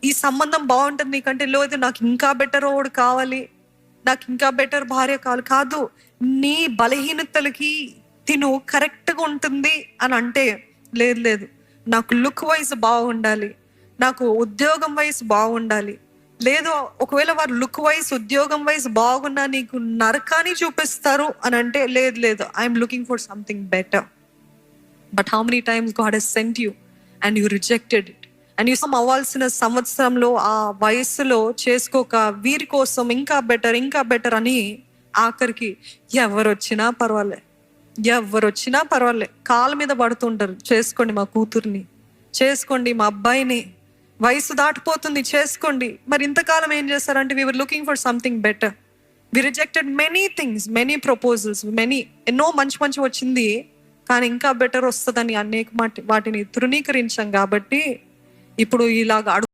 ఈ సంబంధం బాగుంటుంది నీకంటే, లేదు నాకు ఇంకా బెటర్ వాడు కావాలి, నాకు ఇంకా బెటర్ భార్య కావాలి. కాదు, నీ బలహీనతలకి తిను కరెక్ట్గా ఉంటుంది అని అంటే, లేదు లేదు నాకు లుక్ వైజ్ బాగుండాలి, నాకు ఉద్యోగం వైజ్ బాగుండాలి, లేదు ఒకవేళ వారు లుక్ వైజ్ ఉద్యోగం వైజ్ బాగున్నా నీకు నరకాన్ని చూపిస్తారు అని అంటే, లేదు లేదు I'm looking for something better. But how many times God has sent you and you rejected it. And you అవ్వాల్సిన సంవత్సరంలో ఆ వయస్సులో చేసుకోక వీరి కోసం ఇంకా బెటర్ అని ఆఖరికి ఎవరు వచ్చినా పర్వాలే కాళ్ళ మీద పడుతుంటారు, చేసుకోండి మా కూతుర్ని, చేసుకోండి మా అబ్బాయిని, వయసు దాటిపోతుంది చేసుకోండి. మరి ఇంతకాలం ఏం చేస్తారంటే, we were looking for something better, we rejected many things, many proposals, ఎన్నో మంచి వచ్చింది, కానీ ఇంకా బెటర్ వస్తుందని అనేక వాటిని తృణీకరించాం. కాబట్టి ఇప్పుడు ఇలాగ